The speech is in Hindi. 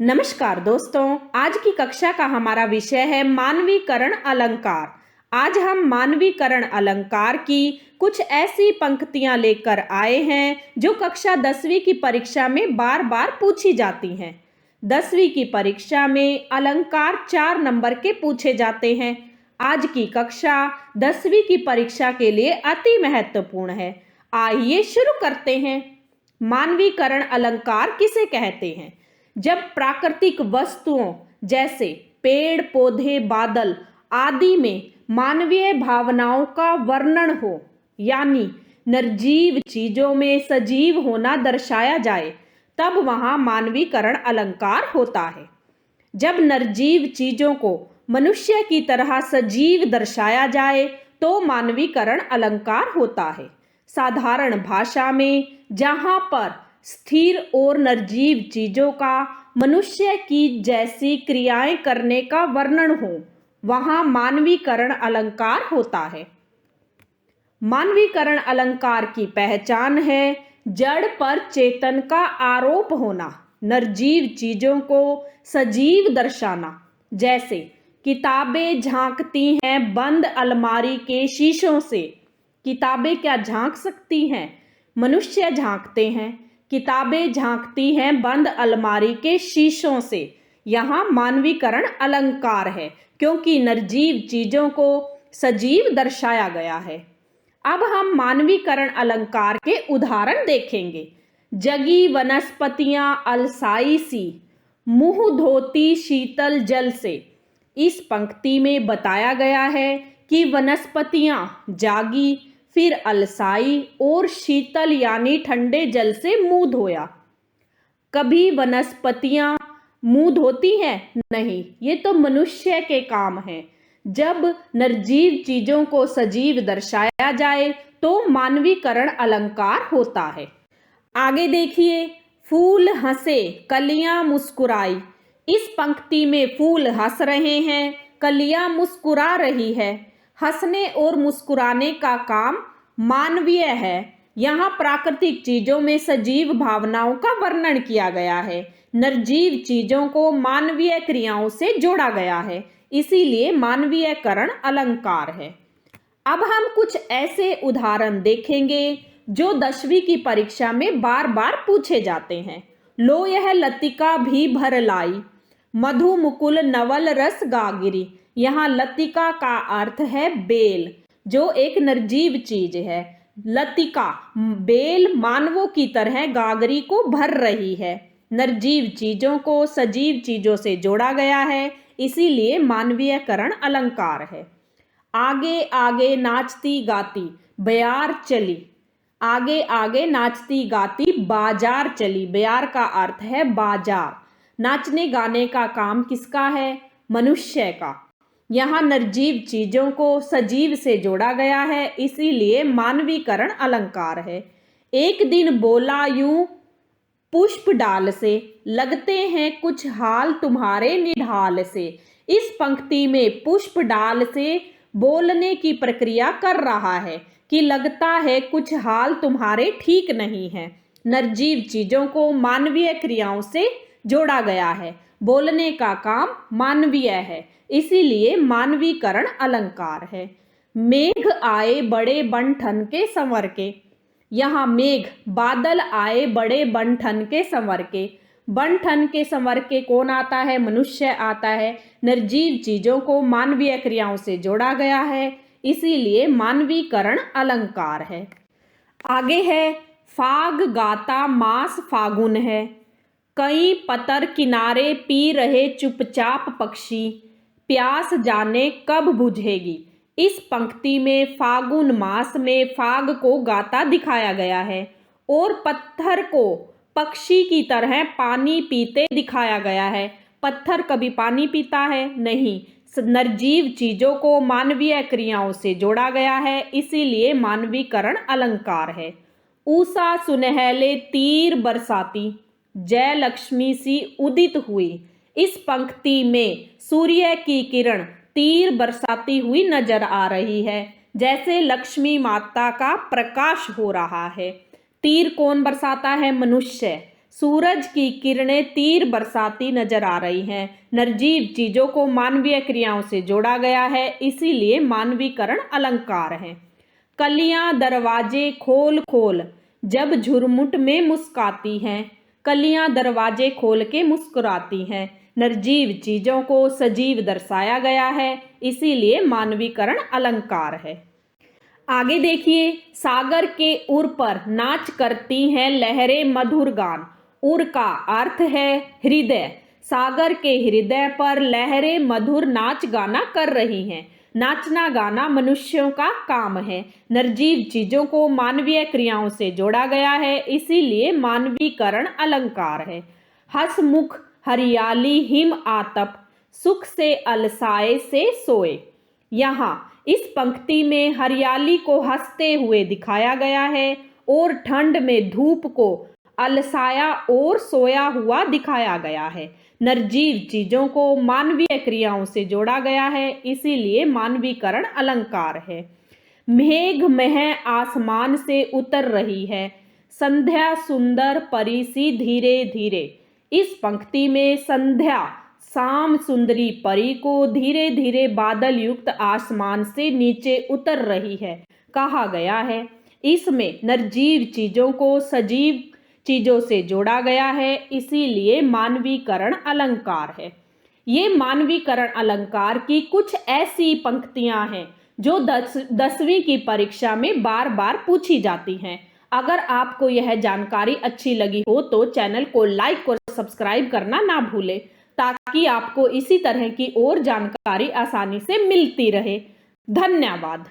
नमस्कार दोस्तों, आज की कक्षा का हमारा विषय है मानवीकरण अलंकार। आज हम मानवीकरण अलंकार की कुछ ऐसी पंक्तियां लेकर आए हैं जो कक्षा 10वीं की परीक्षा में बार बार पूछी जाती हैं। 10वीं की परीक्षा में अलंकार 4 नंबर के पूछे जाते हैं। आज की कक्षा 10वीं की परीक्षा के लिए अति महत्वपूर्ण है। आइए शुरू करते हैं। मानवीकरण अलंकार किसे कहते हैं? जब प्राकृतिक वस्तुओं जैसे पेड़ पौधे बादल आदि में मानवीय भावनाओं का वर्णन हो, यानी निर्जीव चीजों में सजीव होना दर्शाया जाए, तब वहां मानवीकरण अलंकार होता है। जब निर्जीव चीजों को मनुष्य की तरह सजीव दर्शाया जाए तो मानवीकरण अलंकार होता है। साधारण भाषा में जहां पर स्थिर और निर्जीव चीजों का मनुष्य की जैसी क्रियाएं करने का वर्णन हो, वहां मानवीकरण अलंकार होता है। मानवीकरण अलंकार की पहचान है जड़ पर चेतन का आरोप होना, निर्जीव चीजों को सजीव दर्शाना। जैसे किताबें झांकती हैं बंद अलमारी के शीशों से। किताबें क्या झांक सकती हैं? मनुष्य झांकते हैं। किताबें झांकती हैं बंद अलमारी के शीशों से। यहाँ मानवीकरण अलंकार है क्योंकि निर्जीव चीजों को सजीव दर्शाया गया है। अब हम मानवीकरण अलंकार के उदाहरण देखेंगे। जगी वनस्पतियां अलसाई सी, मुंह धोती शीतल जल से। इस पंक्ति में बताया गया है कि वनस्पतियां जागी, फिर अलसाई और शीतल यानी ठंडे जल से मुंह धोया। कभी वनस्पतियां मुंह धोती हैं? नहीं, ये तो मनुष्य के काम है। जब निर्जीव चीजों को सजीव दर्शाया जाए तो मानवीकरण अलंकार होता है। आगे देखिए, फूल हंसे कलियां मुस्कुराई। इस पंक्ति में फूल हंस रहे हैं, कलियां मुस्कुरा रही है। हंसने और मुस्कुराने का काम मानवीय है। यहाँ प्राकृतिक चीजों में सजीव भावनाओं का वर्णन किया गया है। निर्जीव चीजों को मानवीय क्रियाओं से जोड़ा गया है, इसीलिए मानवीयकरण अलंकार है। अब हम कुछ ऐसे उदाहरण देखेंगे जो 10वीं की परीक्षा में बार बार पूछे जाते हैं। लो यह लतिका भी भर लाई, मधु मुकुल नवल रस गागिरी। यहाँ लतिका का अर्थ है बेल, जो एक निर्जीव चीज है। लतिका बेल मानवों की तरह गागरी को भर रही है। निर्जीव चीजों को सजीव चीजों से जोड़ा गया है, इसीलिए मानवीयकरण अलंकार है। आगे आगे नाचती गाती बयार चली। आगे आगे नाचती गाती बाजार चली। बयार का अर्थ है बाजार। नाचने गाने का काम किसका है? मनुष्य का। यहाँ निर्जीव चीजों को सजीव से जोड़ा गया है, इसीलिए मानवीकरण अलंकार है। एक दिन बोला यूं पुष्प डाल से, लगते हैं कुछ हाल तुम्हारे निढाल से। इस पंक्ति में पुष्प डाल से बोलने की प्रक्रिया कर रहा है कि लगता है कुछ हाल तुम्हारे ठीक नहीं है। निर्जीव चीजों को मानवीय क्रियाओं से जोड़ा गया है। बोलने का काम मानवीय है, इसीलिए मानवीकरण अलंकार है। मेघ आए बड़े बन ठन के संवर के। यहाँ मेघ बादल आए बड़े बन ठन के संवर के। बन ठन के संवर के कौन आता है? मनुष्य आता है। निर्जीव चीजों को मानवीय क्रियाओं से जोड़ा गया है, इसीलिए मानवीकरण अलंकार है। आगे है, फाग गाता मास फागुन है, कई पतर किनारे पी रहे चुपचाप पक्षी, प्यास जाने कब बुझेगी। इस पंक्ति में फागुन मास में फाग को गाता दिखाया गया है और पत्थर को पक्षी की तरह पानी पीते दिखाया गया है। पत्थर कभी पानी पीता है? नहीं। निर्जीव चीजों को मानवीय क्रियाओं से जोड़ा गया है, इसीलिए मानवीकरण अलंकार है। ऊषा सुनहले तीर बरसाती, जय लक्ष्मी सी उदित हुई। इस पंक्ति में सूर्य की किरण तीर बरसाती हुई नजर आ रही है, जैसे लक्ष्मी माता का प्रकाश हो रहा है। तीर कौन बरसाता है? मनुष्य। सूरज की किरणें तीर बरसाती नजर आ रही हैं। निर्जीव चीजों को मानवीय क्रियाओं से जोड़ा गया है, इसीलिए मानवीकरण अलंकार है। कलियां दरवाजे खोल खोल जब झुरमुट में मुस्काती हैं। कलियां दरवाजे खोल के मुस्कुराती हैं। निर्जीव चीजों को सजीव दर्शाया गया है, इसीलिए मानवीकरण अलंकार है। आगे देखिए, सागर के उर पर नाच करती हैं लहरें मधुर गान। उर का अर्थ है हृदय। सागर के हृदय पर लहरें मधुर नाच गाना कर रही हैं। नाचना गाना मनुष्यों का काम है। निर्जीव चीजों को मानवीय क्रियाओं से जोड़ा गया है, इसीलिए मानवीकरण अलंकार है। हंसमुख हरियाली हिम आतप सुख से अलसाए से सोए। यहाँ इस पंक्ति में हरियाली को हंसते हुए दिखाया गया है और ठंड में धूप को अलसाया और सोया हुआ दिखाया गया है। निर्जीव चीजों को मानवीय क्रियाओं से जोड़ा गया है, इसीलिए मानवीकरण अलंकार है। मेघ मह आसमान से उतर रही है, संध्या सुंदर परी सी धीरे धीरे। इस पंक्ति में संध्या शाम सुंदरी परी को धीरे धीरे बादल युक्त आसमान से नीचे उतर रही है कहा गया है। इसमें निर्जीव चीजों को सजीव चीजों से जोड़ा गया है, इसीलिए मानवीकरण अलंकार है। ये मानवीकरण अलंकार की कुछ ऐसी पंक्तियां हैं जो 10वीं की परीक्षा में बार बार पूछी जाती हैं। अगर आपको यह जानकारी अच्छी लगी हो तो चैनल को लाइक और सब्सक्राइब करना ना भूलें, ताकि आपको इसी तरह की और जानकारी आसानी से मिलती रहे। धन्यवाद।